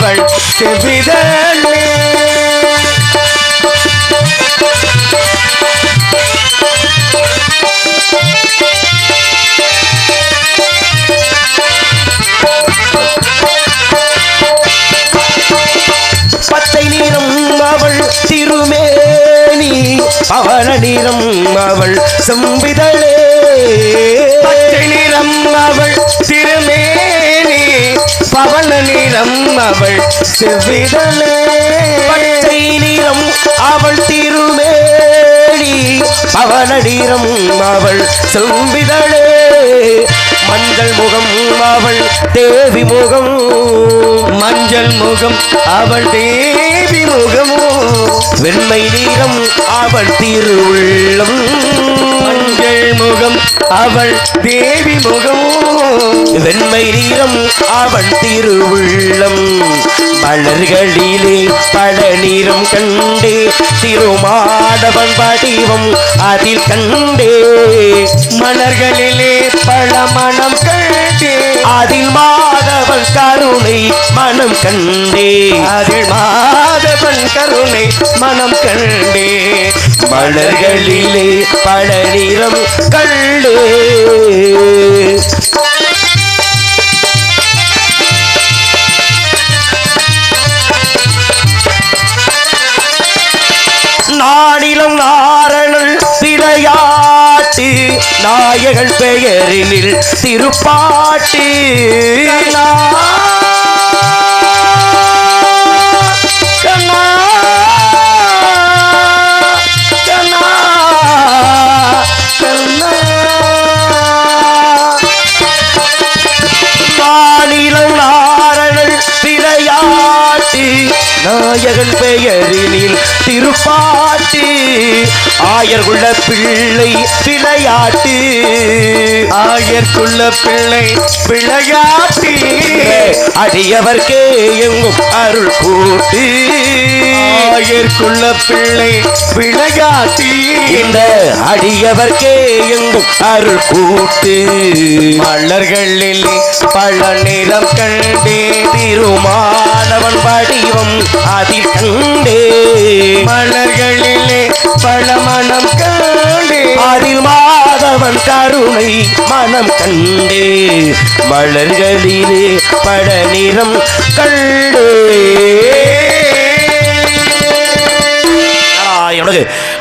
அவள் செவிதலே பச்சை நிறம் அவள் திருமேனி பவள நிறம் அவள் செம்பிதழே பச்சை நிறம் அவள் திருமேனி பவள நிறம் அவள் செவ்விதழே பச்சை நிறம் அவள் திருமேனி பவள நிறம் அவள் செவ்விதழே மஞ்சள் முகம் அவள் தேவி முகம் மஞ்சள் முகம் அவள் தேவி முகமோ வெண்மை நிறம் அவள் திருவுள்ளம் மஞ்சள் முகம் அவள் தேவி முகமோ வெண்மை நிறம் அவள் திருவுள்ளம் மலர்களிலே பல நிறம் கண்டே திருமாடவன் வடிவம் அதில் கண்டே மலர்களிலே பல மனம் கண்டே அதில் மாதவன் கருணை மனம் கண்டே அதில் மாதவன் கருணை மனம் கண்டே மலர்களிலே பல நிறம் கண்டே நாடிலும் நாரணல் விளையாட்டு நாயகன் பெயரினில் திருப்பாட்டு கண்ணா கண்ணா கண்ணா கண்ணா நாடிலும் நாரணல் விளையாட்டு நாயகன் பெயரினில் திருப்பாட்டு ஆயர்குள்ள பிள்ளை விளையாட்டு ஆயர்குள்ள பிள்ளை விளையாட்டு அடியவர்க்கே எங்கும் அருள் கூட்டு ஆயர்குள்ள பிள்ளை விளையாட்டு இந்த அடியவர்க்கே எங்கும் அருள் கூட்டு மலர்களில் பல நிறம் கண்டே திருமாலவன் வடிவம் அதில் கண்டே மலர்களிலே பல மனம் கண்டே அதில் மாதவன் கருணை மனம் கண்டே மலர்களிலே பல நிறம் கண்டே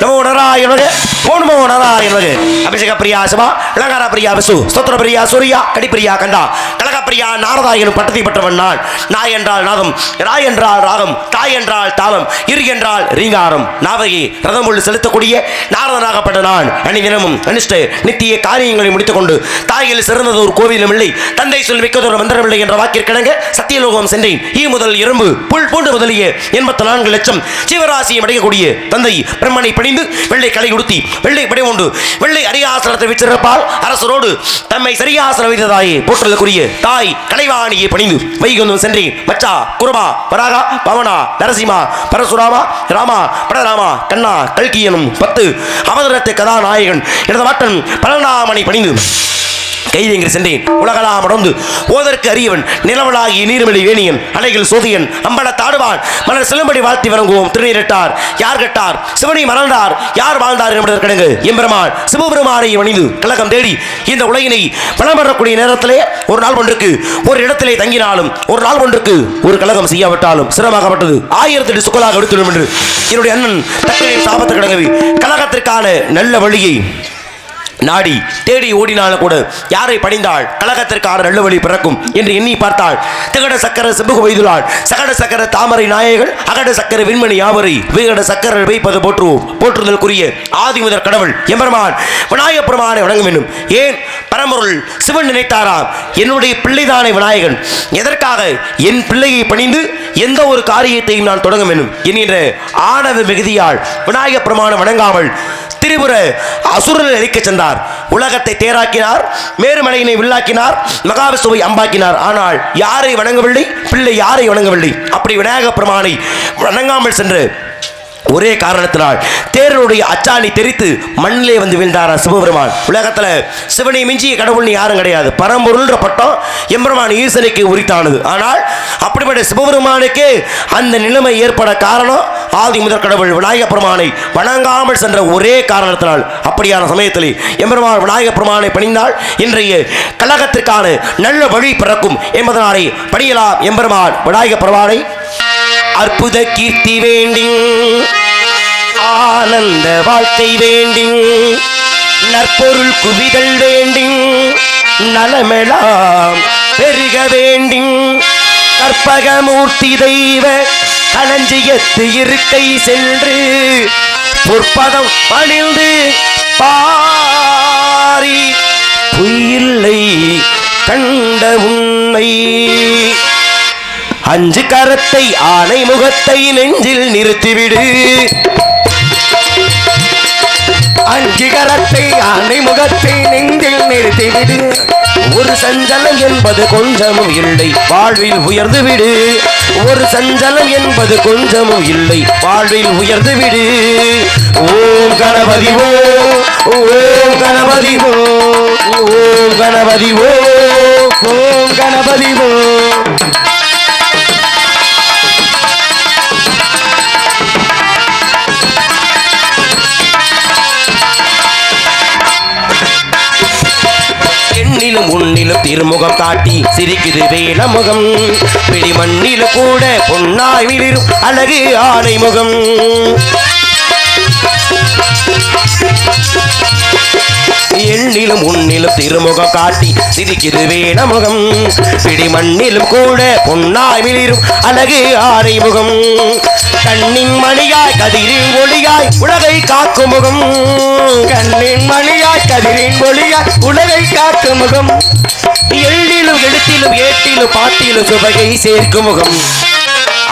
நமோ நாராயணனுக்கு ஓம் நமோ நாராயணனுக்கு அபிஷேக பிரியா சிவா அலங்கார பிரியா விசு ஸ்தோத்திர பிரியா சூர்யா கடிப்பிரியா கண்டா கலகப்பிரியா நாரதா எனும் பட்டத்தை பெற்றவன் நான் நாய் என்றால் நாகம் ராய் என்றால் ராகம் தாய் என்றால் தாளம் இரு என்றால் ரீங்காரம் நாவகி ரதமுள் செலுத்தக்கூடிய நாரதனாகப்பட்ட நான் அணிதினமும் அனிஷ்ட நித்திய காரியங்களை முடித்துக் கொண்டு தாயில் சிறந்தது ஒரு கோவிலும் இல்லை தந்தை சொல் மிக்கதொரு மந்திரம் இல்லை என்ற வாக்கிற்கிணங்க சத்தியலோகம் சென்றேன் ஈ முதல் எறும்பு புல் பூண்டு முதலிய 84 லட்சம் ஜீவராசியை அடையக்கூடிய தந்தை பிரம்மனை பணிந்து வெள்ளை களை உடுத்தி வெள்ளை படை உண்டு வெள்ளை அரியாசனத்தை வச்சிருப்பால் அரசரோடு தம்மை சரியாசனம் வைத்ததாயே போற்றலுக்குரிய தாய் கலைவாணியை பணிந்து வைகுந்தம் சென்றேன் மச்சா குருமா பராகா பவனா நரசிம்மா பரசுராமா ராமா படராமா கண்ணா கல்கி எனும் 10 அவதரத்தை கதாநாயகன் எனது மாட்டன் பலனாமனை பணிந்து கைதேங்கிற சென்றேன் உலகலாம் அடர்ந்து ஓதற்கு அறியவன் நிலவலாகி நீர்மலி வேணியன் அலைகள் சோதியன் அம்பல தாடுவான் மலர் செல்லும்படி வாழ்த்தி வணங்குவோம் திருநீரிட்டார் யார் கட்டார் சிவனை மறந்தார் யார் வாழ்ந்தார் என்பதற்கு கிடங்கு எம்பெருமான் சிவபெருமானை வணிந்து கழகம் தேடி இந்த உலகினை பலம் பெறக்கூடிய நேரத்திலே ஒரு நாள் ஒன்றுக்கு ஒரு இடத்திலே தங்கினாலும் ஒரு நாள் ஒன்றுக்கு ஒரு கழகம் செய்யாவிட்டாலும் சிரமமாகப்பட்டது 1000 சுக்கலாக எடுத்துடும் என்று என்னுடைய அண்ணன் தக்கையை சாபத்து கிடங்கவி கழகத்திற்கான நல்ல வழியை நாடி தேடி ஓடினாலும் கூட யாரை பணிந்தாள் கழகத்திற்கான நல்ல வழி பிறக்கும் என்று எண்ணி பார்த்தாள் திகட சக்கர செம்புகு வைதுளாள் சகட சக்கர தாமரை நாயகள் அகட சக்கர விண்மணி யாவரை விகட சக்கர வைப்பது போற்றுவோம் போற்றுதலுக்குரிய ஆதிமுதற் கடவுள் எம்பெருமான் விநாயகப் பெருமானை வணங்கும் என்னும் ஏன் பரம்பொருள் சிவன் நினைத்தாராம் என்னுடைய பிள்ளைதானே விநாயகன் எதற்காக என் பிள்ளையை பணிந்து எந்த ஒரு காரியத்தையும் நான் தொடங்கும் என்னும் என்கின்ற ஆணவ மிகுதியால் விநாயகப் பெருமானை வணங்காமல் திரிபுர அசுரனை அழிக்க சென்றார் உலகத்தை தேராக்கினார் மேருமலையினை வில்லாக்கினார் மகாவிஷ்ணுவை அம்பாக்கினார் ஆனால் யாரை வணங்கவில்லை பிள்ளை யாரை வணங்கவில்லை அப்படி விநாயகப் பெருமானை வணங்காமல் சென்று ஒரே காரணத்தினால் தேரனுடைய அச்சாணி தெரித்து மண்ணிலே வந்து வீழ்ந்தாரா சிவபெருமான். உலகத்தில் சிவனை மிஞ்சிய கடவுள்னு யாரும் கிடையாது. பரம்பொருள்ன்ற பட்டம் எம்பெருமான் ஈசனுக்கு உரித்தானது. ஆனால் அப்படிப்பட்ட சிவபெருமானுக்கு அந்த நிலைமை ஏற்பட காரணம் ஆதி முதற் கடவுள் விநாயக பெருமானை வணங்காமல் சென்ற ஒரே காரணத்தினால். அப்படியான சமயத்தில் எம்பெருமான் விநாயக பெருமானை பணிந்தால் இன்றைய கழகத்திற்கான நல்ல வழி பிறக்கும் என்பதனாலே பணியலாம் எம்பெருமான் விநாயக பெருமானை. அற்புத கீர்த்தி வேண்டி ஆனந்த வாழ்க்கை வேண்டி நற்பொருள் குவிதல் வேண்டி நலமெல்லாம் பெருக வேண்டி கற்பகமூர்த்தி தெய்வ களஞ்சியத்து இருக்கை சென்று பொற்பதம் பணிந்து பாரி பொய்யில்லை கண்ட உண்மை அஞ்சு கரத்தை ஆனை முகத்தை நெஞ்சில் நிறுத்திவிடு. அஞ்சு கரத்தை ஆனை முகத்தை நெஞ்சில் நிறுத்திவிடு. ஒரு சஞ்சலம் என்பது கொஞ்சமும் இல்லை வாழ்வில் உயர்ந்து விடு. ஒரு சஞ்சலம் என்பது கொஞ்சமும் இல்லை வாழ்வில் உயர்ந்து விடு. ஓம் கணபதி ஓம், ஓம் கணபதி ஓம், ஓம் கணபதி ஓம், ஓம் கணபதி ஓம். உன்னிலும் திருமுகம் காட்டி சிரிக்குது வேலமுகம். பிடி மண்ணில கூட பொன்னாய் விளிரும் அழகு ஆனை முகம். எண்ணிலும் உன்னிலும் திருமுகம் காட்டி சிரிக்குது வேலமுகம். பிடி மண்ணிலும் கூட பொன்னாய் விளிரும் அழகு ஆனை முகம். கண்ணின் மணியாய் கதிரின் ஒளியாய் உலகை காக்கும் முகம். கண்ணின் மணியாய் கதிரின் ஒளியாய் உலகை காக்கும் முகம். எள்ளிலும் எழுத்திலும் ஏட்டிலும் பாட்டிலும் சுவையை சேர்க்கும் முகம்.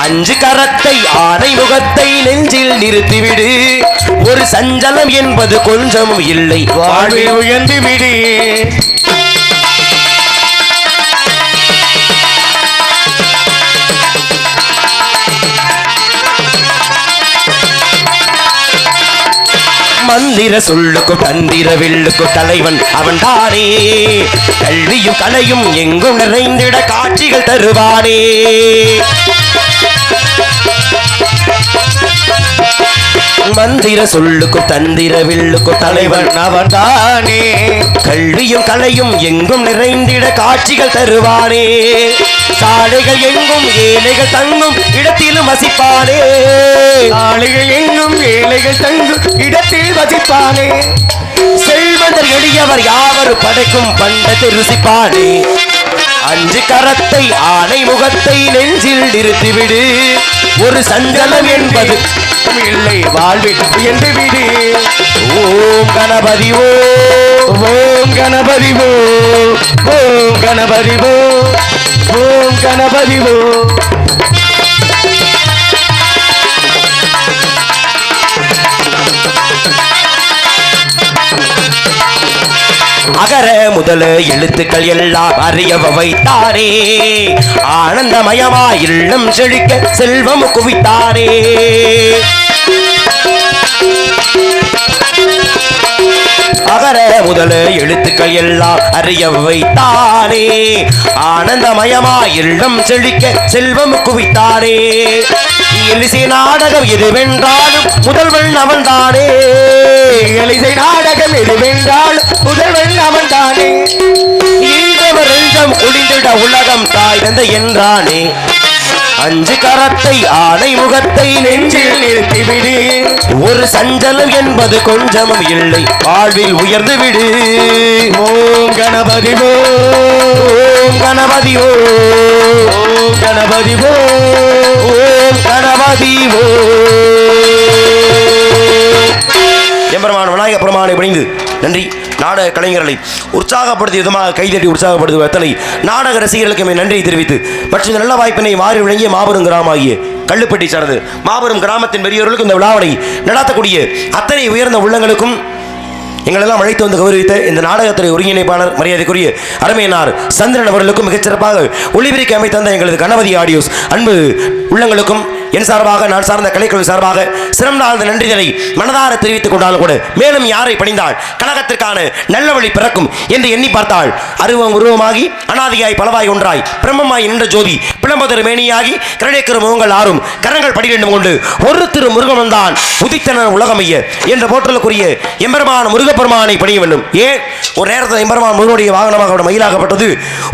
அஞ்சு கரத்தை ஆனை முகத்தை நெஞ்சில் நிறுத்திவிடு. ஒரு சஞ்சலம் என்பது கொஞ்சமும் இல்லை வாழ்வில் உயர்ந்து விடு. மந்திர சொல்லுக்கும் தந்திர வில்லுக்கும் தலைவன் அவன் தானே. கல்வியும் கலையும் எங்கும் நிறைந்திட காட்சிகள் தருவானே. மந்திர சொல்லுக்கும் தந்திர வில்லுக்கும் தலைவன் அவன் தானே. கல்வியும் கலையும் எங்கும் நிறைந்திட காட்சிகள் தருவானே. சாலைகள் எங்கும் ஏழைகள் தங்கும் இடத்திலும் வசிப்பானே. சாலைகள் எங்கும் ஏழைகள் தங்கும் இடத்தில் வசிப்பானே. செல்வந்தர் எளியவர் யாவரும் படைக்கும் பண்டத்தை ருசிப்பானே. அஞ்சு கரத்தை ஆனை முகத்தை நெஞ்சில் நிறுத்திவிடு. ஒரு சஞ்சலம் என்பது இல்லை வாழ்வில் உயர்ந்து விடு. ஓம் கணபதி ஓம், ஓம் கணபதி ஓம், ஓம் கணபதி ஓம், ஓம் கணபதி ஓம். அகர முதல எழுத்துக்கள் எல்லாம் அறிய வைத்தாரே. ஆனந்தமயமா இல்லம் செழிக்க செல்வம் குவித்தாரே. அகர முதல எழுத்துக்கள் எல்லாம் அறிய வைத்தானே. ஆனந்தமயமா இல்லம் செழிக்க செல்வம் குவித்தானே. எலிசை நாடகம் எதுவென்றாலும் முதல்வன் அவன் தானே. எலிசை நாடகம் எதுவென்றாலும் முதல்வன் அவன் தானே. ஈழவர் எஞ்சம் குளிந்திட உலகம் தாய் தந்தை என்றானே. அஞ்சு கரத்தை ஆனை முகத்தை நெஞ்சில் நிறுத்திவிடு. ஒரு சஞ்சலம் என்பது கொஞ்சமும் இல்லை வாழ்வில் உயர்ந்து விடு. ஓம் கணபதி ஓம், கணபதி ஓம், கணபதி ஓம், கணபதி எம்பெருமான் விநாயக பெருமானை பணிந்து நன்றி. நாடக கலைஞர்களை உற்சாகப்படுத்திய விதமாக கைதட்டி உற்சாகப்படுத்தும் எத்தனை நாடக ரசிகர்களுக்கு நன்றியை தெரிவித்து மற்றும் நல்ல வாய்ப்பினை மாறி விளங்கிய மாபெரும் கிராமமாகிய கள்ளுப்பட்டி சார்ந்து மாபெரும் கிராமத்தின் பெரியவர்களுக்கும் இந்த விழாவினை நடத்தக்கூடிய அத்தனை உயர்ந்த உள்ளங்களுக்கும் எங்களெல்லாம் அழைத்து வந்து கௌரவித்த இந்த நாடகத்துறை ஒருங்கிணைப்பாளர் மரியாதைக்குரிய அருமையினார் சந்திரன் அவர்களுக்கும் மிகச்சிறப்பாக ஒளிபெருக்கி அமைத்தந்த எங்களது கணபதி ஆடியோஸ் அன்பு உள்ளங்களுக்கும் என் சார்பாக நான் சார்ந்த கலைக்குழு சார்பாக சிறந்த நன்றிகளை மனதார தெரிவித்துக் கொண்டாலும் கூட மேலும் யாரை பணிந்தால் கழகத்திற்கான நல்ல வழி பிறக்கும் என்று எண்ணி பார்த்தால் அருவம் உருவமாகி அனாதியாய் பலவாய் ஒன்றாய் பிரம்மமாய் நின்ற ஜோதி பிளம்பதர் மேனியாகி கிரடேக்கர் முகங்கள் ஆறும் கரங்கள் 12 கொண்டு ஒரு திரு முருகன் தான் உதித்தனர் உலகமைய என்ற போற்றலுக்குரிய எம்பெருமான் முருகப்பெருமானை பணிய வேண்டும். ஏன் ஒரு நேரத்தில் எம்பெருமான் முருகனுடைய வாகனமாக மயிலாகப்பட்டது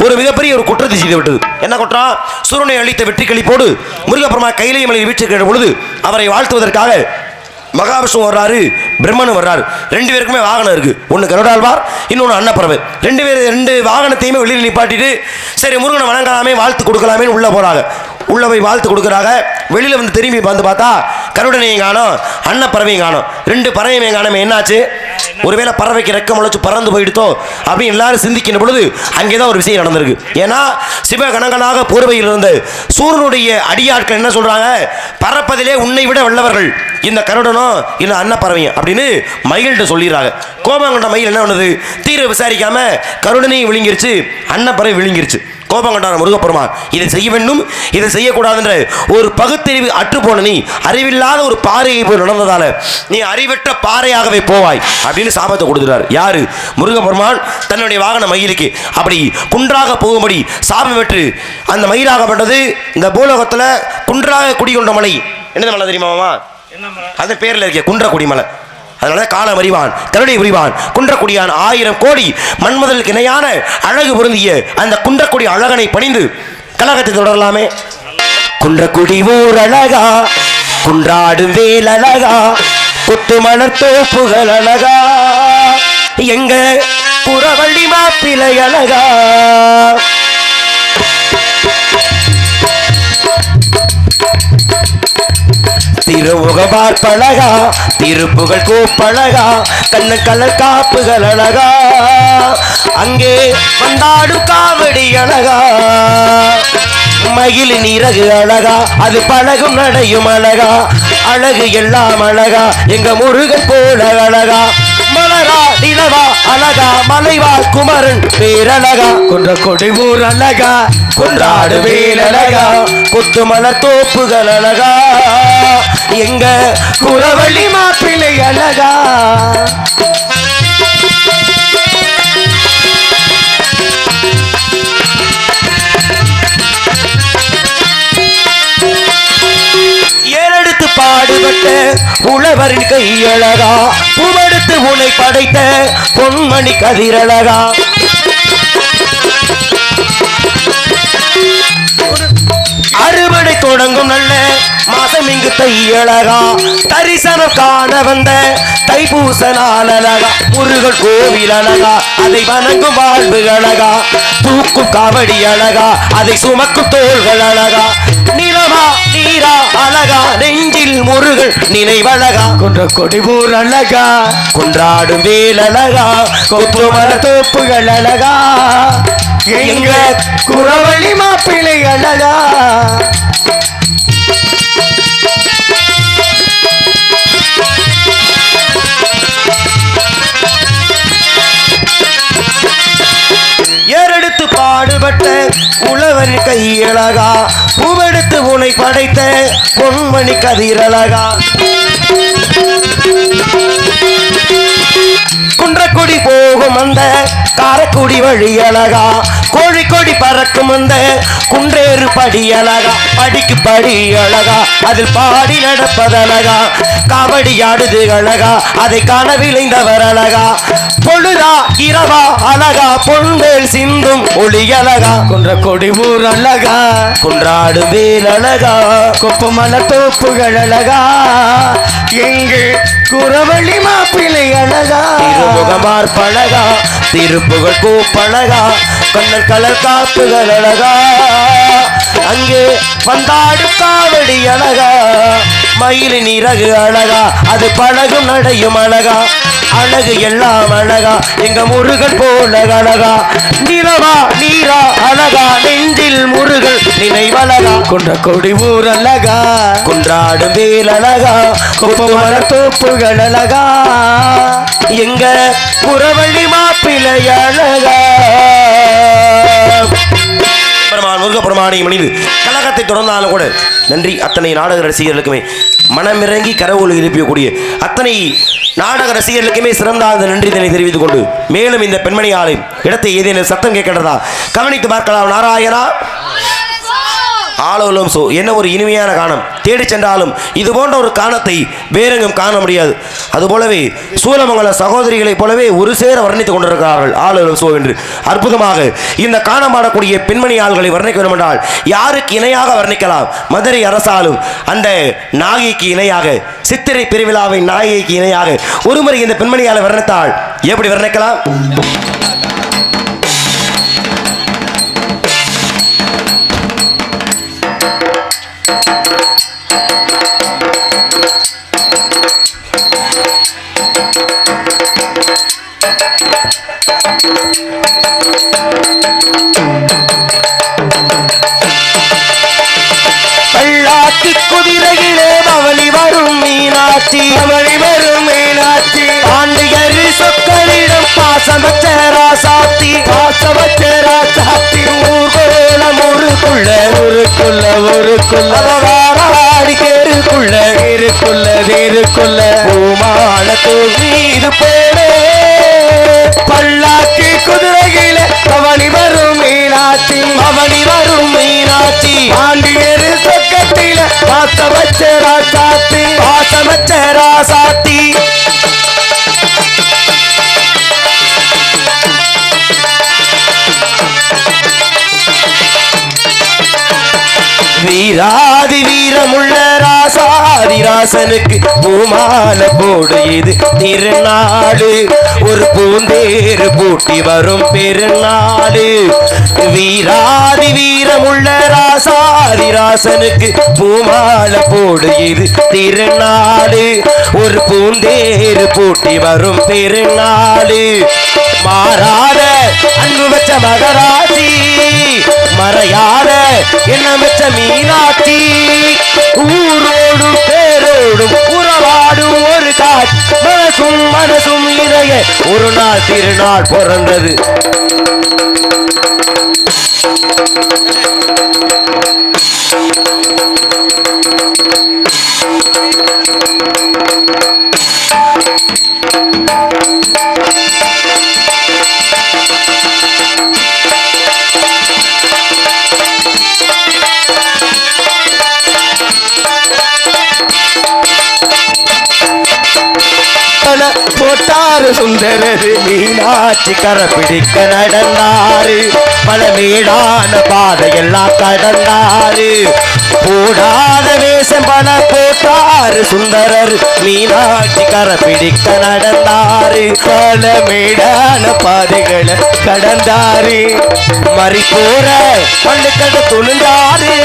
ஒரு மிகப்பெரிய ஒரு குற்றத்தை செய்துவிட்டது. என்ன குற்றம்? சூரனை அளித்த வெற்றி களிப்போடு முருகப்பெருமான் கையிலேயே மலை வீட்டுக்கு பொழுது அவரை வாழ்த்துவதற்காக மகாவிஷ்ணு வர்றாரு, பிரம்மனும் வர்றாரு. 2 பேருக்குமே வாகனம் இருக்கு. ஒன்று கருடாழ்வார், இன்னொன்று அன்னப்பறவை. 2 வாகனத்தையுமே வெளியில் நிப்பாட்டிட்டு சரி முருகனை வணங்கலாமே வாழ்த்து கொடுக்கலாமே உள்ள போறாங்க. உள்ள போய் வாழ்த்து கொடுக்குறாங்க. வெளியில வந்து திரும்பி வந்து பார்த்தா கருடனையும் காணோம், அன்னப்பறவையும் காணோம். 2 பறவையும் காணாம என்னாச்சு? ஒருவேளை பறவைக்கு ரெக்கம் முளைச்சு பறந்து போயிடுத்தோ அப்படின்னு எல்லாரும் சிந்திக்கின்ற பொழுது அங்கேதான் ஒரு விஷயம் நடந்திருக்கு. ஏன்னா சிவகணங்களாக போர்வையில் இருந்த சூரனுடைய அடியாட்கள் என்ன சொல்றாங்க? பறப்பதிலே உன்னை விட வல்லவர்கள் இந்த கருடனும் இல்லை அன்னப்பறவையும் அப்படின்னு மயில்கிட்ட சொல்லிடுறாங்க. கோபம் கொண்ட மயில் என்ன பண்ணுது? தீர விசாரிக்காம கருடனையும் விழுங்கிருச்சு, அன்னப்பறவை விழுங்கிருச்சு. கோபம் கொண்டான முருகப்பெருமான் இதை செய்ய வேண்டும், இதை செய்யக்கூடாதுன்ற ஒரு பகுத்தறிவு அற்றுப்போன நீ அறிவில்லாத ஒரு பாறையை போய் நடந்ததால நீ அறிவற்ற பாறையாகவே போவாய் அப்படின்னு சாபத்தை கொடுத்துட்டார். யாரு? முருகப்பெருமான் தன்னுடைய வாகன மயிலுக்கு. அப்படி குன்றாக போகும்படி சாபம் பெற்று அந்த மயிலாகப்பட்டது இந்த பூலோகத்தில் குன்றாக குடிகொண்ட மலை. என்ன மலை தெரியுமாமா? அது பேர்ல இருக்க குன்றக்குடி மலை. அதனால காலம் அறிவான், கருணை புரிவான், குன்றக்குடியான் 1000 கோடி மண்முதலுக்கு இணையான அழகு பொருந்திய அந்த குன்றக்குடி அழகனை பணிந்து கழகத்தை தொடரலாமே. குன்றக்குடி ஊர் அழகா, குன்றாடும் வேல் அழகா, கொத்து மணத்தோப்புகள் அழகா, எங்க புறவள்ளி மாப்பிள்ளை அழகா, திருமுகபார் பழகா, திருப்புகள் கூப்பழகா, கண்ண கலர் காப்புகள் அழகா, அங்கே வந்தாடும் காவடி அழகா, மயிலின் இறகு அழகா, அது பழகும் நடையும் அழகா, அழகு எல்லாம் அழகா, எங்க முருகன் போல அழகா, மலரா நிலவா அழகா, மலைவாழ் குமரன் பேரழகா, குன்ற கொடிமூர் அழகா, குன்றாடு வேல் அழகா, கொத்து மலர் தோப்புகள் அழகா, எங்க குறவள்ளி மாப்பிள்ளை அழகா. ஏறெடுத்து பாடுபட்ட உழவரின் கையழகா, பூவெடுத்து உனை படைத்த பொன்மணி கதிரழகா, அறுவடை தொடங்கும் நல்ல மாசம் இங்கு தையழகா, தரிசனம் காண வந்த தைப்பூச நாள் அழகா, முருகன் கோவில் அழகா, அதை வணங்கும் வாழ்வு அழகா, தூக்கும் காவடி அழகா, அதை சுமக்கும் தோள்கள் அழகா, நிலமா நீரா அழகா, நெஞ்சில் முருகன் நினைவழகா, குன்ற கொடிமூர் அழகா, குன்றாடும் வேல் அழகா, கொத்து மர தோப்புகள் அழகா, எங்க குறவள்ளி மாப்பிள்ளை அழகா. ஏறெடுத்து பாடுபட்ட உழவரின் கையழகா, பூவெடுத்து உனை படைத்த பொன்மணி கதிரழகா, குன்றக்குடி போகும் அந்த காரக்குடி வழி அழகா, கோழிக்கொடி பறக்கும் அந்த குன்றேறு படி அழகா, படிக்கு படி அழகா, அதில் பாடி நடப்பதழகா, காவடி ஆடுது அழகா, அதை காண விளைந்தவர் அழகா, பொழுதா இரவா அழகா, பொன்வேல் சிந்தும் ஒளி அழகா, குன்ற கொடிமூர் அழகா, குன்றாடு வேல் அழகா, கொப்பு மல தோப்புகள் அழகா, எங்கு குறவள்ளி மாப்பிள்ளை அழகா, திருமுகமார் பழகா, திருப்புகள் கூப்பழகா, கண்ணன் கலர் காப்புகள் அழகா, அங்கே வந்தாடு காவடி அழகா, மயிலின் இறகு அழகா, அது பழகும் நடையும் அழகா, அழகு எல்லாம் அழகா, எங்க முருகன் போல அழகா, நிலவா நீரா அழகா, நெஞ்சில் முருகன் நினைவழகா, குன்ற கொடிமூர் அழகா, குன்றாடும் வேல் அழகா, கொப்பு மர தோப்புகள் அழகா, எங்க புறவள்ளி மாப்பிள்ளை அழகா. முருகப்பெருமானை மனிது கழகத்தை தொடர்ந்தாலும் கூட நன்றி அத்தனை நாடக ரசிகர்களுக்குமே, மனமிறங்கி கரவொலி எழுப்பியக்கூடிய அத்தனை நாடக ரசிகர்களுக்குமே சிறந்த அந்த நன்றிதனை தெரிவித்துக் கொண்டு, மேலும் இந்த பெண்மணியாலை இடத்தை ஏதேனும் சத்தம் கேட்கிறதா கவனித்து பார்க்கலாம். நாராயணா ஆலோலம் சோ, என்ன ஒரு இனிமையான கானம். தேடி சென்றாலும் இது போன்ற ஒரு கானத்தை வேறெங்கும் காண முடியாது. அதுபோலவே சூலமங்கல சகோதரிகளைப் போலவே ஒரு சேர வர்ணித்துக் கொண்டிருக்கிறார்கள் ஆலோலம் சோ என்று. அற்புதமாக இந்த காணம் ஆடக்கூடிய பெண்மணி ஆள்களை வர்ணிக்க வேண்டும் என்றால் யாருக்கு இணையாக வர்ணிக்கலாம்? மதுரை அரசாலும் அந்த நாகைக்கு இணையாக, சித்திரை பெருவிழாவின் நாகைக்கு இணையாக ஒருமுறை இந்த பெண்மணியாளை வர்ணித்தால் எப்படி வர்ணிக்கலாம்? குதிரையிலே பவனி வரும் மீனாட்சி, பவனி வரும் மீனாட்சி, பாண்டியரு சொற்களிடம் பாசமற்ற ராசாத்தி, பாசமற்ற ராசாத்தி, ஊர்கோலம் ஊருக்குள்ள ஊருக்குள்ள ஊருக்குள்ள வாராடி கேருக்குள்ள கேருக்குள்ள வேருக்குள்ள பூமானத்து மீது போனே பல்லாக்கு குதிரையிலே பவனி வரும் மீனாட்சி, பவனி வரும் மீனாட்சி, பாண்டியரு சொற்கத்தில பாசமற்ற ராசாத்தி, பாசமற்ற ராசாத்தி. வீராதி வீரமுள்ள ராசாதி ராசனுக்கு பூமால போடு இது திருநாடு, ஒரு பூந்தேறு பூட்டி வரும் பெருநாடு. வீராதி வீரமுள்ள ராசாதி ராசனுக்கு பூமால போடு இது திருநாடு, ஒரு பூந்தேறு பூட்டி வரும் பெருநாடு. மாறாத அன்பு வச்ச மகராசி, மறையாத என்ன வச்ச மீனாட்சி, ஊரோடு பேரோடும் உறவாடும் ஒரு காட்சி, மனசும் மனசும் இணைய ஒரு நாள் திருநாள் பிறந்தது. போட்டாரு சுந்தரரு மீனாட்சி கரை பிடிக்க நடந்தாரு, பழமேடான பாதையெல்லாம் கடந்தாரு, போடாத வேஷம் பல போட்டாரு சுந்தரர் மீனாட்சி கரை பிடிக்க நடந்தாரு, பழமேடான பாதைகளை கடந்தாரு, மறி போற கண்ணு கண்டு துணிந்தாரு,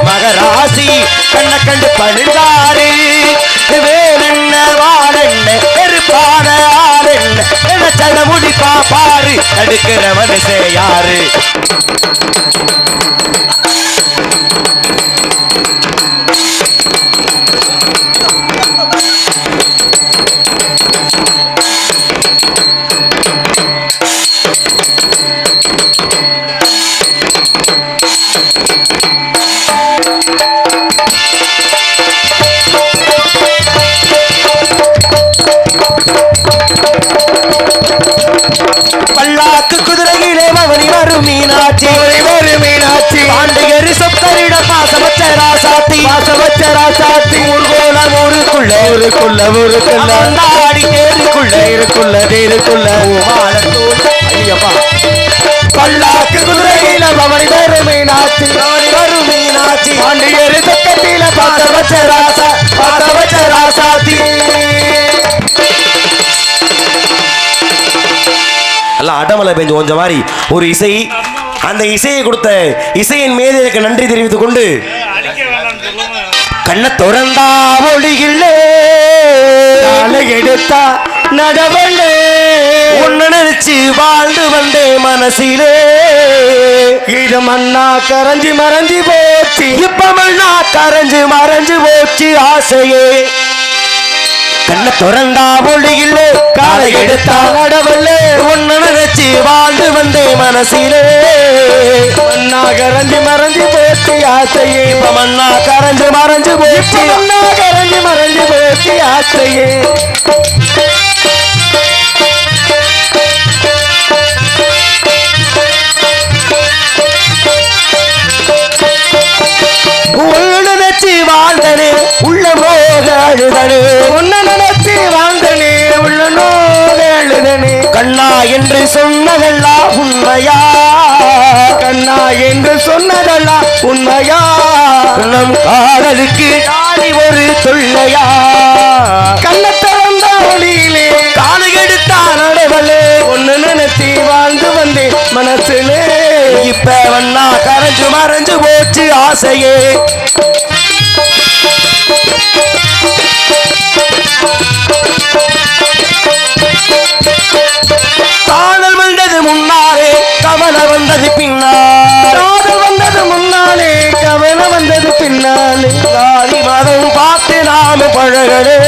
மகராசி கண்ண கண்டு பணிந்தாரு, வேலென்ன வாழென்ன எருப்பான ஆளென்ன என சட முடி பாப்பாரு, தடுக்கிற மனுஷே யாரு? குதிரையிலே பவனி வரும் மீனாட்சி, வரும் மீனாட்சி, பாண்டியரு சொற்களிடம் பாசமற்ற ராசாத்தி, பாசமற்ற ராசாத்தி, ஊர்கோலம் ஊருக்குள்ள ஊருக்குள்ள ஊருக்குள்ள நாடி தேருக்குள்ள இருக்குள்ள தேருக்குள்ள ஐயப்பா. பல்லாக்கு குதிரையில பவனி வரும் மீனாட்சி, பவனி வரும் மீனாட்சி, பாண்டியரு சொற்கத்தில பாசமற்ற ராசா, பாசமற்ற ராசாத்தி. அடமலை பெஞ்சு கொஞ்சம் மாதிரி ஒரு இசை, அந்த இசையை கொடுத்த இசையின் மீது எனக்கு நன்றி தெரிவித்துக் கொண்டு, கண்ண திறந்தா ஒளியில்லே எடுத்தா நடவண்டே உன்ன நினைச்சு வாழ்ந்து வந்தே மனசிலே, இது மண்ணா கரைஞ்சு மறைஞ்சு போச்சு, இப்ப மண்ணா கரைஞ்சு மறைஞ்சு போச்சு ஆசையே. கண்ண திறந்தா மொழியிலே காலை எடுத்தா நடவல்லே ஒன்னு நினைச்சு வாழ்ந்து வந்தே மனசிலே மண்ணா கரைஞ்சு மறைஞ்சு போச்சு ஆசையே மண்ணா கரைஞ்சு மறைஞ்சு போச்சு மண்ணா கரைஞ்சு மறைஞ்சு போச்சு ஆசையே நினைச்சு வாழ்ந்தனே உள்ள நோக அழுதனே உன்ன நினைச்சு வாழ்ந்தனே உள்ள நோக அழுதனே கண்ணா என்று சொன்னதெல்லாம் உண்மையா கண்ணா என்று சொன்னதெல்லாம் உண்மையா நம் காதலுக்கு நாடி ஒரு தொல்லையா கண்ண திறந்த ஒளியிலே காலை எடுத்தா நடவலே ஒன்னு நினைச்சு வாழ்ந்து வந்தேன் மனசுலே இப்ப வண்ணா கரைஞ்சு மறைஞ்சு போச்சு ஆசையே காதல் வந்தது முன்னாலே கவலை வந்தது பின்னால் காதல் வந்தது முன்னாலே கவலை வந்தது பின்னாலே ஜாதி மதம் பார்த்து நாம பழகலே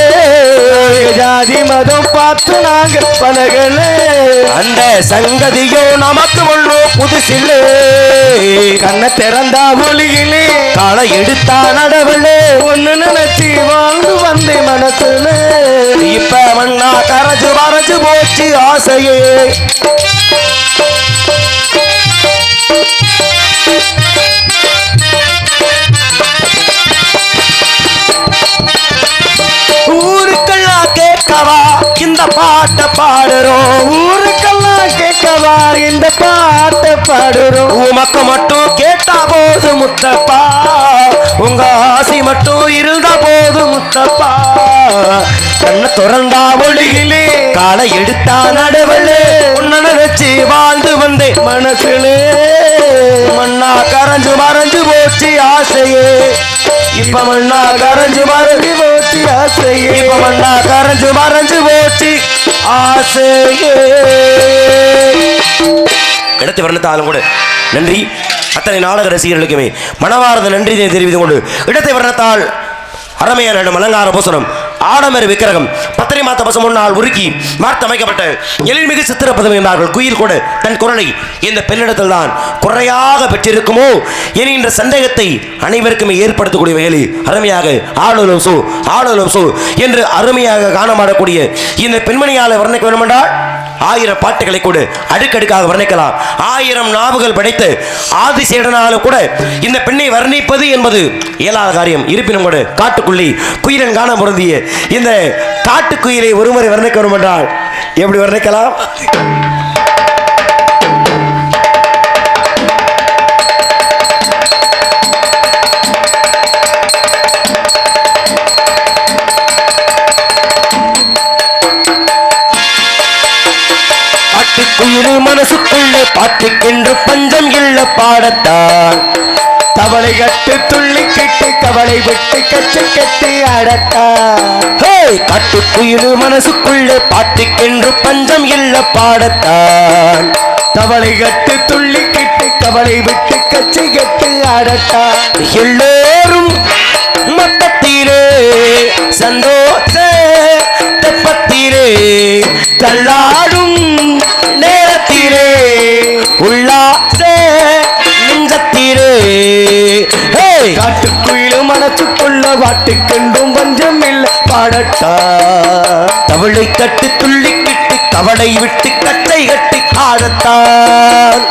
ஜாதி மதம் பார்த்து நாங்க பழகலே அந்த சங்கதியோ நமக்கு ஒன்றும் புதுசில்லே கண்ண திறந்தா ஒளியிலே காலை எடுத்தா நடவலே ஒன்னு நினைச்சு வாழ்ந்து வந்தேன் மனசுல இப்ப மண்ணா கரைஞ்சு மறைஞ்சு போச்சு ஆசையே ஊருக்கெல்லாம் கேட்கவா இந்த பாட்டை பாடுறோம் ஊருக்கெல்லாம் கேட்கவா இந்த பாட்டை பாடுறோம் உமக்கு மட்டும் கேட்டா போது முத்தப்பா உங்க ஆசை மட்டும் இருந்தா போது முத்தப்பா கண்ண திறந்தா ஒளியிலே காலை எடுத்தா நடவலே உன்ன நினைச்சு வாழ்ந்து வந்தேன் மனசுலே மண்ணா கரைஞ்சு மறைஞ்சு போச்சு ஆசையே இப்ப மண்ணா கரைஞ்சு மறைஞ்சு போச்சு ஆசையே இப்ப மண்ணா கரைஞ்சு மறைஞ்சு போச்சு ஆசையே இடத்தை வர்ணித்தாலும் கூட நன்றி அத்தனை நாடக ரசிகர்களுக்குமே மனவார்ந்த நன்றி தெரிவித்துக் கொண்டு இடத்தை வர்ணத்தால் அறமையான அலங்கார பூசணம் ஆடமர் விக்கிரகம் பத்திரை மாத்த பசம் முன்னால் உருக்கி மார்த்தமைக்கப்பட்ட எழில்மிகு சித்திரப்பதம் என்றார்கள் குயில் கூட தன் குரலை இந்த பெண்ணிடத்தில் தான் குறையாக பெற்றிருக்குமோ என்கின்ற சந்தேகத்தை அனைவருக்குமே ஏற்படுத்தக்கூடிய வகையில் அருமையாக ஆளுலும் சோ என்று அருமையாக காணமாடக்கூடிய இந்த பெண்மணியால் வர்ணிக்க வேண்டுமென்றால் 1000 பாட்டுகளை கூட அடுக்கடுக்காக வர்ணிக்கலாம் 1000 நாவுகள் படைத்து ஆதிசேடனாலும் கூட இந்த பெண்ணை வர்ணிப்பது என்பது இயலாத காரியம் இருப்பினும் கூட காட்டுக்குள்ளி குயிலன் காண பொருந்திய இந்த காட்டுக்குயிலை ஒருமுறை வர்ணிக்க வேண்டும் என்றால் எப்படி வர்ணிக்கலாம் காட்டுக்குயிலு மனசுக்குள்ளே பாட்டுக்கென்று பஞ்சம் இல்ல பாடத்தான் தவளை கட்டு துள்ளி கிட்டு கவலை விட்டு கச்சு கட்டி அடத்தா காட்டுக்குயிலு மனசுக்குள்ளே பாட்டுக்கென்று பஞ்சம் இல்ல பாடத்தான் தவளை கட்டு துள்ளி கிட்டு கவலை விட்டு கச்சு கட்டி அடத்தா எல்லோரும் மொத்தத்திலே சந்தோஷ தெப்பத்திலே தள்ளாடும் நேரத்திலே உல்லாச நெஞ்சத்திலே காட்டுக்குயிலு மனசுக்குள்ள வாட்டுக்கென்றும் பஞ்சம் இல்ல பாடட்டா தவளை கட்டு துள்ளிக்கிட்டு கவலை விட்டு கட்டை கட்டி ஆடத்தான்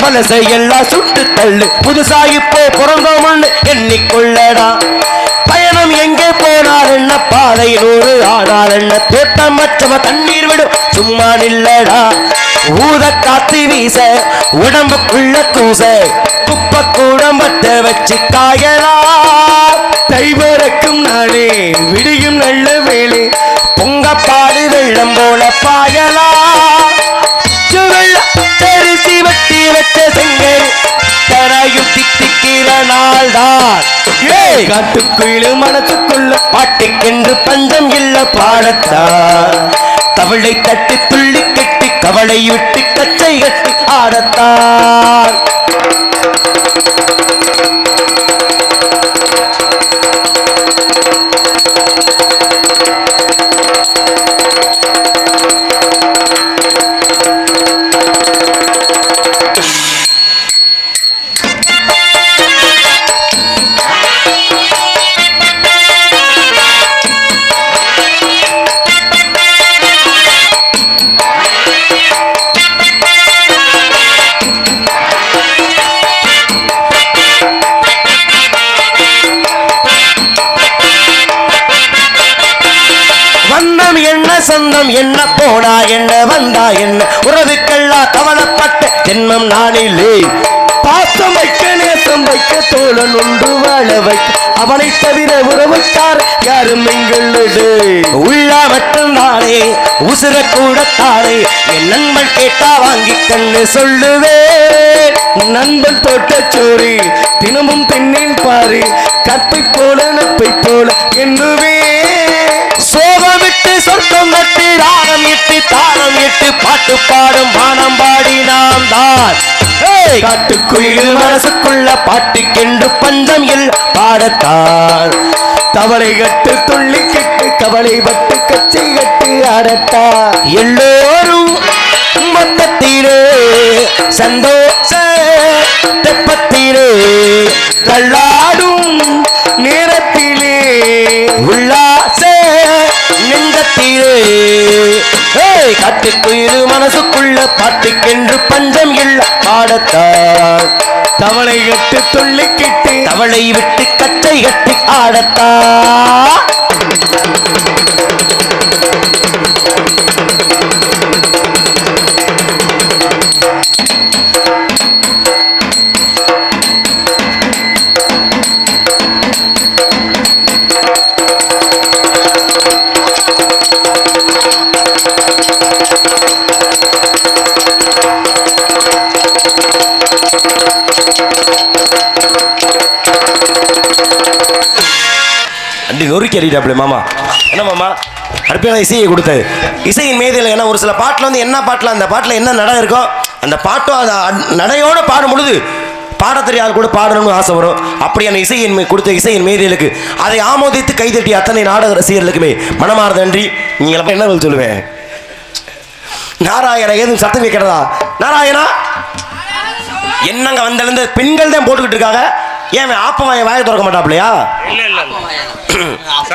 பழசை எல்லாம் சுட்டு தள்ளு புதுசா இப்போ பிறந்தோம்னு எண்ணிக்கொள்ளடா பயணம் எங்கே போனால் என்ன பாதையில் ஒரு ஆனால் என்ன தோட்டம் மற்றவ தண்ணீர் விடும் சும்மா நில்லடா ஊத காத்து வீச உடம்புக்குள்ள கூச குப்ப கூடம் பத்த வச்சு காயலாம். தை பிறக்கும் நாளே விடியும் நல்ல வேளை பொங்கப்பாடு வெள்ளம் போல பாயலாம். வெள்ளரிசி வட்டி வச்ச செங்கல் தரையும் தித்திக்கிற நாள் தான். காட்டுக்குள்ளு மனசுக்குள்ள பாட்டுக்கென்று பஞ்சம் இல்ல பாடத்தான். தவளை தட்டி துள்ளி கட்டி கவலை விட்டு கச்சை கட்டி ஆடத்தான். சொந்தம் என்ன போனா என்ன வந்தா என்ன உறவுக்கெல்லாம் கவலைப்பட்ட ஜென்மம் நானிலே. பாசம் வைக்க நேசம் வைக்க தோழன் உண்டு வாழ வைக்க அவனை தவிர உறவுக்கார் யாரும் எங்களோடு உள்ள மட்டும் தானே உசுர கூட தானே. என் நண்பன் கேட்டா வாங்கி கண்ணு சொல்லுவேன். நண்பன் தோட்டச்சோரி தினமும் தென்னின் பாரு கற்பை போல நட்பை போல என்னுவே. சோகமிட்டு சொர்க்கம் நட்டு ராகம் இட்டு தாளம் இட்டு பாட்டு பாடும் வானம் பாடி நாம் தான். காட்டுக்குயில் மனசுக்குள்ள பாட்டுக்கென்று பஞ்சம் இல் பாடத்தான். தவளை கட்டு துள்ளி கட்டு கவலை பட்டு கச்சை கட்டு ஆடத்தா. எல்லோரும் மொத்தத்திலே சந்தோஷ தெப்பத்திலே தள்ளாடும் நேரத்திலே உல்லாச நெஞ்சத்திலே. காட்டுக்குயில் மனசுக்குள்ள பாட்டுக்கென்று பஞ்சம் இல்ல பாடத்தான். தவளை கட்டு துள்ளி கிட்டு தவளை விட்டு கச்சை கட்டி ஆடத்தான். நொறுக்கி அறியிட்டாப்ல மாமா. என்ன மாமா அடுப்பையான இசையை கொடுத்தது. இசையின் மேதையில் ஏன்னா ஒரு சில பாட்டில் வந்து என்ன பாட்டில் அந்த பாட்டில் என்ன நடை இருக்கோ அந்த பாட்டும் அந்த நடையோடு பாடும் பொழுது பாட தெரியாத கூட பாடணும்னு ஆசை வரும். அப்படியான இசையின் கொடுத்த இசையின் மேதைகளுக்கு அதை ஆமோதித்து கைதட்டி அத்தனை நாடக ரசிகர்களுக்குமே மனமார்ந்த நன்றி. நீங்கள் என்ன சொல்லுவேன்? நாராயணா ஏதும் சத்தம் வைக்கிறதா? நாராயணா என்னங்க வந்திருந்து பெண்கள் தான் போட்டுக்கிட்டு இருக்காங்க. ஏன் ஆப்பமாய வாயை திறக்க மாட்டாப்லையா?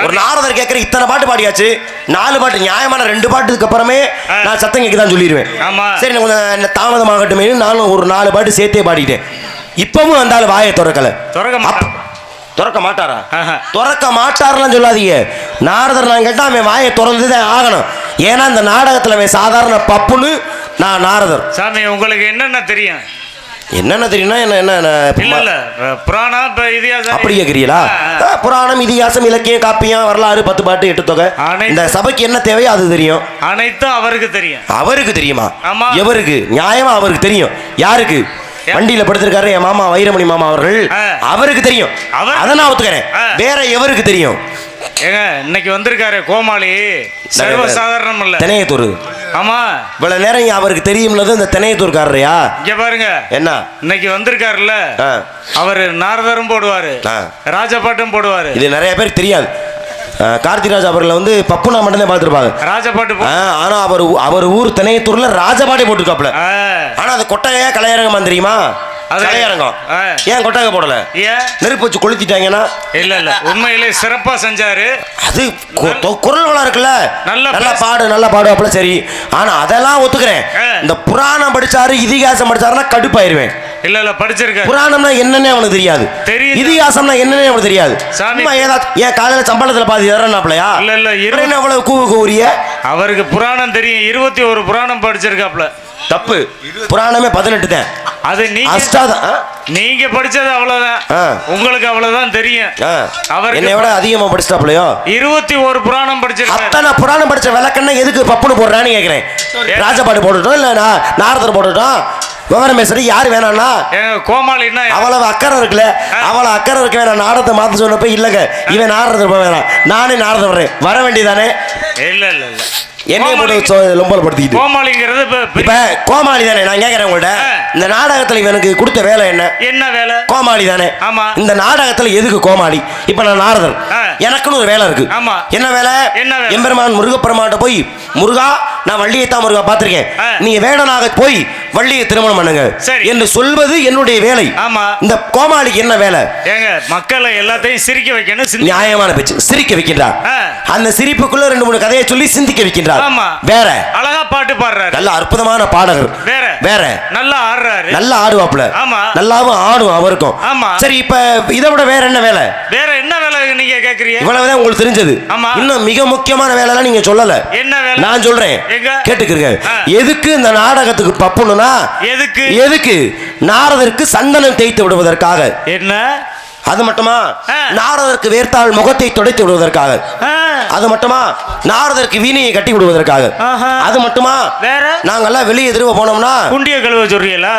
ஒரு நாரதர் கேட்குற இத்தனை பாட்டு பாடியாச்சு, 4 பாட்டு நியாயமான 2 பாட்டுக்கு அப்புறமே நான் சத்தம் கேட்க தான் சொல்லிடுவேன். சரி கொஞ்சம் தாமதமாகட்டுமே நானும் ஒரு 4 பாட்டு சேர்த்தே பாடிட்டேன். இப்பவும் வந்தாலும் வாயை திறக்கல. திறக்க மாட்டாரா? திறக்க மாட்டாரெல்லாம் சொல்லாதீங்க. நாரதர் நான் கேட்டா அவன் வாயை திறந்து தான் ஆகணும். ஏன்னா இந்த நாடகத்தில் அவன் சாதாரண பப்புன்னு நான் நாரதர். சாமி உங்களுக்கு என்னென்ன தெரியும்? என்னென்ன தெரியும்னா என்ன புராணம் இதிகாசம் அப்படி கேட்குறீங்களா? புராணம் இதிகாசம் இலக்கியம் காப்பியம் வரலாறு 10 பாட்டு 8 தொகை. இந்த சபைக்கு என்ன தேவையோ அது தெரியும். அனைத்தும் அவருக்கு தெரியும். அவருக்கு தெரியுமா? எவருக்கு? நியாயமா அவருக்கு தெரியும். யாருக்கு? வண்டியில படுத்திருக்காரு என் மாமா வைரமணி மாமா அவர்கள். அவருக்கு தெரியும். அதை நான் ஒத்துக்கிறேன். வேற எவருக்கு தெரியும்? ஏங்க இன்னைக்கு வந்திருக்காரு கோமாளி, சர்வசாதாரணம் இல்ல, தெனையத்தூர். ஆமா இவ்வளவு நேரம் அவருக்கு தெரியும்னது இந்த தெனையத்தூர்காரரையா? இங்க பாருங்க என்ன இன்னைக்கு வந்திருக்காருல்ல, அவரு நாரதரும் போடுவாரு, ராஜபாட்டும் போடுவாரு. இது நிறைய பேருக்கு தெரியாது. கார்த்திராஜ் அவர்களை வந்து பப்புனா மட்டும்தான் பார்த்துருப்பாங்க ராஜபாட்டு. ஆனா அவர் ஊர் தெனையத்தூர்ல ராஜபாட்டே போட்டுருக்காப்ல. ஆனா அது கொட்டகையா கலையரங்கமா தெரியுமா? கலையரங்கம். ஏன் கொட்டகை போடல? நெருப்பு வச்சு கொளுத்திட்டாங்கன்னா? இல்ல உண்மையிலே சிறப்பா செஞ்சாரு. அது குரல் வளம் இருக்குல்ல, நல்லா பாடுவாப்ல. சரி, ஆனா அதெல்லாம் ஒத்துக்கிறேன். இந்த புராணம் படிச்சாரு இதிகாசம் படிச்சாருன்னா கடுப்பாயிருவேன். இல்ல படிச்சிருக்க. புராணம்னா என்னன்னே அவனுக்கு தெரியாது, இதிகாசம்னா என்னன்னே அவனுக்கு தெரியாது. ஏன் காலையில சம்பளத்துல பாதி ஏறனாப்லையா? இல்ல அவ்வளவு கூவுரிய அவருக்கு புராணம் தெரியும். 21 புராணம் படிச்சிருக்காப்ல. தப்பு. புராணமே 18 தான். அது நீங்க படிச்சது அவ்வளவுதான், உங்களுக்கு அவ்வளவுதான் தெரியும். அவர் என்னை விட அதிகமா படிச்சிட்டாப்லையோ. 21 புராணம் படிச்சிருக்காரு. அத்தனை புராணம் படிச்ச விளக்கண்ண எதுக்கு பப்புன்னு போடுறான்னு கேக்குறேன். ராஜபாட்டு போட்டுட்டோம் இல்ல நாரதர் போட்டுட்டோம். விவரம் பேசுறது யாரு வேணாம்னா கோமாளின்னா அவ்வளவு அக்கறை இருக்குல்ல, அவ்வளவு அக்கறை இருக்கு. வேணாம் நாடத்தை மாத்த சொன்னப்ப இல்லங்க இவன் நாரதர் வேணாம், நானே நாரதர் வர்றேன், வர வேண்டியதானே. இல்ல இல்ல இல்ல என்னைய போட்டு லொம்பலப்படுத்திக்கிட்டு கோமாளிங்கிறது இப்ப கோமாளி தானே. நான் கேட்கறேன் உங்கள்ட்ட, இந்த நாடகத்துல இவனுக்கு கொடுத்த வேலை என்ன? என்ன வேலை? கோமாளி தானே. ஆமா. இந்த நாடகத்துல எதுக்கு கோமாளி? இப்ப நான் நாரதர், எனக்குன்னு ஒரு வேலை இருக்கு. ஆமா. என்ன வேலை? எம்பெருமான் முருகப்பெருமான்ட்ட போய், முருகா நான் வள்ளியைத்தான் முருகா பாத்திருக்கேன், நீங்க வேடனாக போய் வள்ளியை திருமணம் பண்ணுங்க என்று சொல்வது என்னுடைய வேலை. ஆமா. இந்த கோமாளிக்கு என்ன வேலை? ஏங்க மக்களை எல்லாத்தையும் சிரிக்க வைக்கணும். நியாயமான பேச்சு, சிரிக்க வைக்கின்றார். அந்த சிரிப்புக்குள்ள 2-3 கதையை சொல்லி சிந்திக்க வைக்கின்றார். வேற அழகா பாட்டு பாடுறாரு, நல்ல அற்புதமான பாடகர். வேற வேற நல்லா ஆடுறாரு, நல்லா ஆடுவாப்ல. ஆமா. நல்லாவும் ஆடும் அவருக்கும். ஆமா. சரி, இப்ப இதை விட வேற என்ன வேலை? வேற என்ன வேலை நீங்க கேக்குறீங்க? இவ்வளவுதான் உங்களுக்கு தெரிஞ்சது. இன்னும் மிக முக்கியமான வேலை எல்லாம் நீங்க சொல்லல. என்ன வேலை? நான் சொல்றேன், கேட்டுக்கிறீங்க. எதுக்கு இந்த நாடகத்துக்கு பப்புனுனா, எதுக்கு நாரதருக்கு சந்தனம் தேய்த்து விடுவதற்காக. என்ன அது மட்டுமா? நாரதருக்கு வேர்த்தால் முகத்தை துடைத்து விடுவதற்காக. அது மட்டுமா? நாரதருக்கு வீணையை கட்டி விடுவதற்காக. அது மட்டுமா? வேற நாங்கெல்லாம் வெளியே திரும்ப போனோம்னா குண்டிய கழுவ சொல்றீங்களா?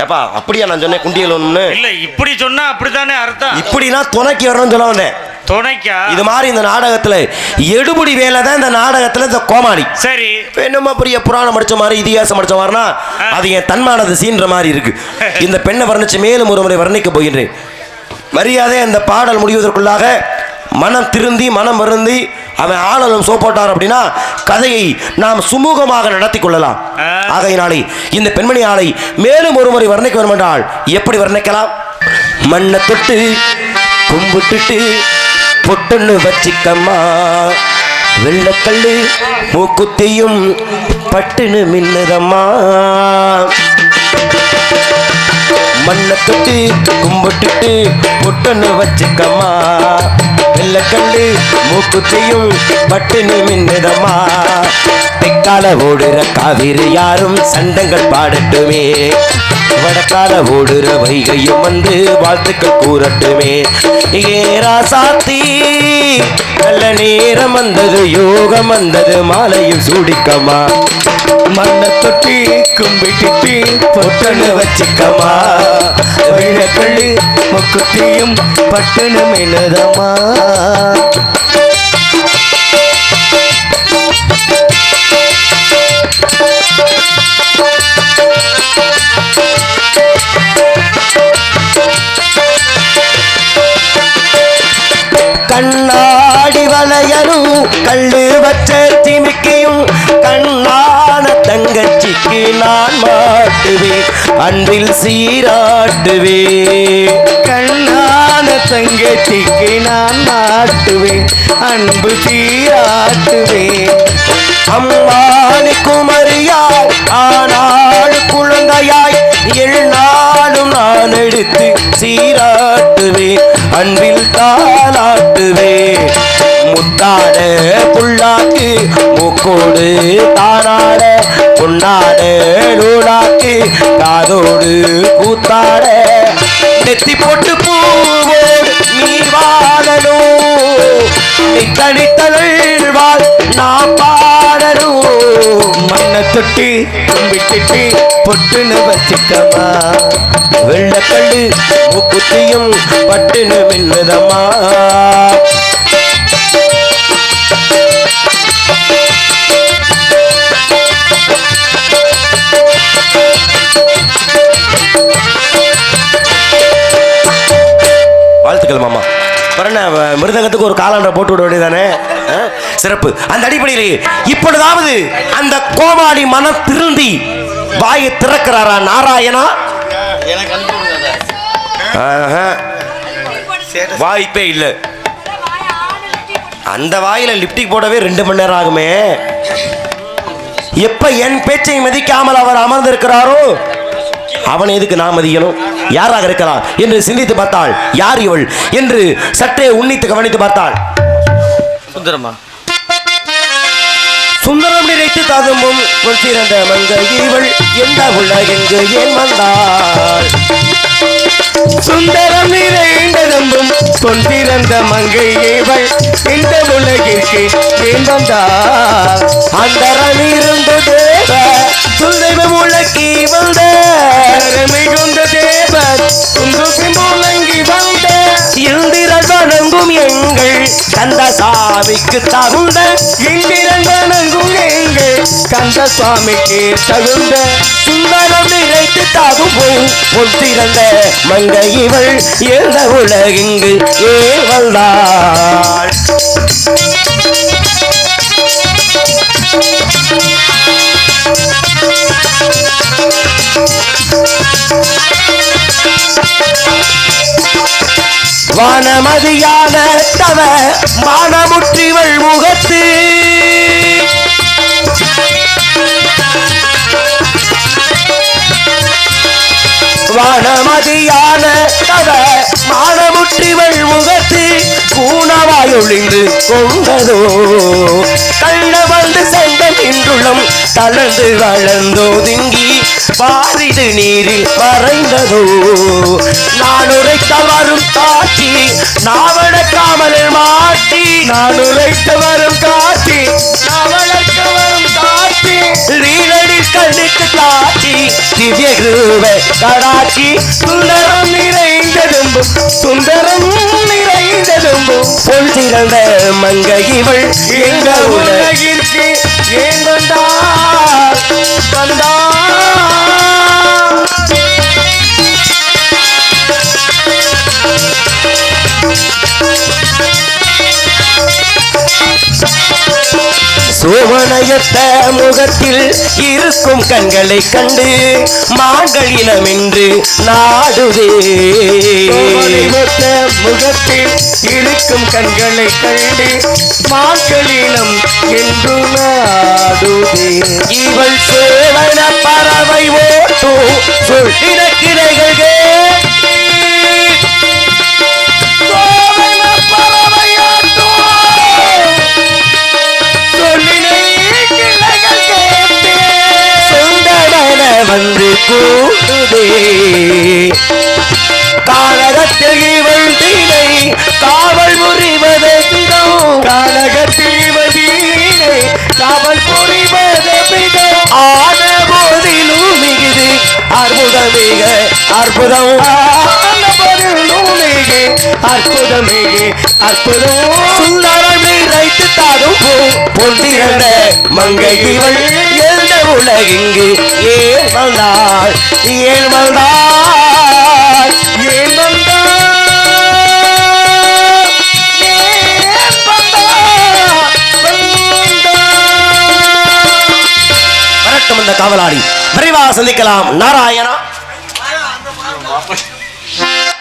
ஏப்பா அப்படியா நான் சொன்னேன் குண்டியல் ஒண்ணு இல்ல, இப்படி சொன்னா அப்படித்தானே அர்த்தம். இப்படினா துணைக்கு வரணும்னு சொல்ல வந்தேன். துணைக்கா? இது மாதிரி இந்த நாடகத்துல எடுபடி வேலை தான் இந்த நாடகத்துல இந்த கோமாளி. சரி, என்னமா பெரிய புராணம் படிச்ச மாதிரி இதிகாசம் படிச்ச மாதிரினா அது என் தன்மானது சீன்ற மாதிரி இருக்கு. இந்த பெண்ணை வர்ணிச்சு மேலும் ஒரு முறை வர்ணிக்க போகின்றேன். மரியாதை அந்த பாடல் முடிவதற்குள்ளாக மனம் திருந்தி மனம் வருந்தி அவன் ஆளலும் சோப்போட்டார் அப்படின்னா கதையை நாம் சுமூகமாக நடத்தி கொள்ளலாம். ஆகையினாலே இந்த பெண்மணி ஆளை மேலும் ஒரு முறை வர்ணிக்க வேண்டும் என்றால் எப்படி வர்ணிக்கலாம்? மண்ணை தொட்டு கும்பிட்டுட்டு பொட்டுன்னு வச்சிக்கம்மா, வெள்ளக்கல்லு மூக்குத்தியும் பட்டுன்னு மின்னுதம்மா. மண்ணை தொட்டு கும்பிட்டுட்டு பொட்டுன்னு வச்சிக்கம்மா, வெள்ளக்கல்லு மூக்குத்தியும் பட்டுன்னு மின்னுதம்மா. தெற்கால ஓடுற காவிரி யாரும் சண்டங்கள் பாடட்டுமே, வடக்கால ஓடுற வைகையும் வந்து வாழ்த்துக்கள் கூறட்டுமே. ஏராசாத்தி நல்ல நேரம் வந்தது, யோகம் வந்தது, மாலையும் சூடிக்கம்மா. மண்ணை தொட்டி கும்பிட்டு பொட்டனு வச்சுக்கம்மா, வெள்ளக்கள்ளு முக்குத்தியும் பட்டுனு மின்னுதம்மா. கண்ணாடி வளையரும் கல்லு வச்ச திமிக்கையும் கண்ணான தங்கச்சிக்கு நான் மாட்டுவேன், அன்பில் சீராட்டுவேன். கண்ணான தங்கச்சிக்கு நான் மாட்டுவேன், அன்பு சீராட்டுவேன். அம்மானி குமரியாய் ஆனாள் குழந்தையாய் எள்நாளும் நான் எடுத்து சீராட்டுவேன், அன்பில் தாளாட்டுவேன். முத்தாட புல்லாக்கு மூக்கோடு தானாட, பொன்னாட நூலாக்கு காதோடு கூத்தாட, நெத்தி போட்டு பூவோடு நீ வாழணும், நீ தனித்தனழ்வாள் நான் பாடணும். மண்ணை தொட்டி கும்பிட்டு பொட்டுன்னு வச்சுக்கம்மா, வெள்ளக்கல்லு மூக்குத்தியும் பட்டுன்னு மின்னுதம்மா. வாழ்த்துக்கள் மாமா. வரண்ண மிருதங்கத்துக்கு ஒரு காலாண்டை போட்டு விட வேண்டியதானே? சிறப்பு. அந்த அடிப்படையிலேயே இப்பொழுதாவது அந்த கோமாளி மனம் திருந்தி வாயை திறக்கிறாரா நாராயணா? வாய்ப்பே இல்லை. அந்த வாயில லிப்டிக் போடவே 2 மணி நேரம் ஆகுமே. எப்ப என் பேச்சை மதிக்காமல் அவர் அமர்ந்திருக்கிறாரோ அவனை எதுக்கு நான் மதிக்கணும்? யாராக இருக்கலாம் என்று சிந்தித்து பார்த்தாள். யார் இவள் என்று சற்றே உன்னித்து கவனித்து பார்த்தாள். சுந்தரமா சுந்தரம் நினைத்து ததும்பும் பொன் சிறந்த மங்கை இவள் எந்த உலகெங்கு ஏன் வந்தாள் சுந்தரம் நிறைந்ததும்பும் பொன் பிறந்த மங்கை இவள் இந்த உலகிற்கு ஏன் வந்தாள் அந்தரம் இருந்து தேவ துல்தெய்வம் உலகி வந்த மிகுந்த தேவர் குங்குமி முழங்கி வந்த இந்திரன் வணங்கும் எங்கள் கந்தசாமிக்கு தகுந்த இந்திரன் வணங்கும் எங்கள் கந்த சுவாமிக்கு தகுந்த சுந்தரம் நினைத்து ததும்பும் பொன் சிறந்த மங்கை இவள் எந்த உலகெங்கு ஏன் வந்தாள் வானமதியான தவ மானமுற்றிவள் முகத்து வானமதியான தவ மானமுற்றிவள் முகத்து கூணவாயொழிந்து கொண்டதோ கள்ள வந்து செண்டன் இன்றுள்ளம் தளர்ந்து வளர்ந்தோதுங்கி பாரிது நீரில் மறைந்ததோ நான் உரைத்த வரும் காட்சி நாவடக்காமல் மாட்டி நான் உரைத்த வரும் காட்சி அவளுக்கு வரும் காட்சி நீரடி கண்ணுக்கு காட்சி திவ்ய கிருப கடாட்சி சுந்தரம் நிறைந்ததும்பும் சுந்தரம் நிறைந்ததும்பும் பொன் சிறந்த மங்கை இவள் எங்க உலகிற்கு ஏன் வந்தார் வந்தார் சோமனயத்த முகத்தில் இருக்கும் கண்களை கண்டு மாங்கழினமென்று நாடுதே கோமளிவத்த முகத்தில் இருக்கும் கண்களை கண்டு மாக்களினம் என்று நாடுதே இவள் சேவன பறவை ஓட்டோ சொல்லின கிளைகள் வந்து கூடுதே காலகத்தில் இவள் தீனை காவல் புரிவதெங்கோ கானகத்தில் இவதீனை காவல் புரிவதெங்கோ ஆன போதிலும் மிகுது அற்புதமிக அற்புதம் அற்புதமிகு அற்புதம் சுந்தரம் நிறைத்து தாரும் பொன்றிரண்ட மங்கை இவள் எந்த உலகிங்கு ஏன் வந்தாள் ஏன் வந்தாள் ஏன் வந்தார் ஏன் வந்தார் வரட்டும் இந்த காவலாளி விரைவாக சந்திக்கலாம் நாராயணா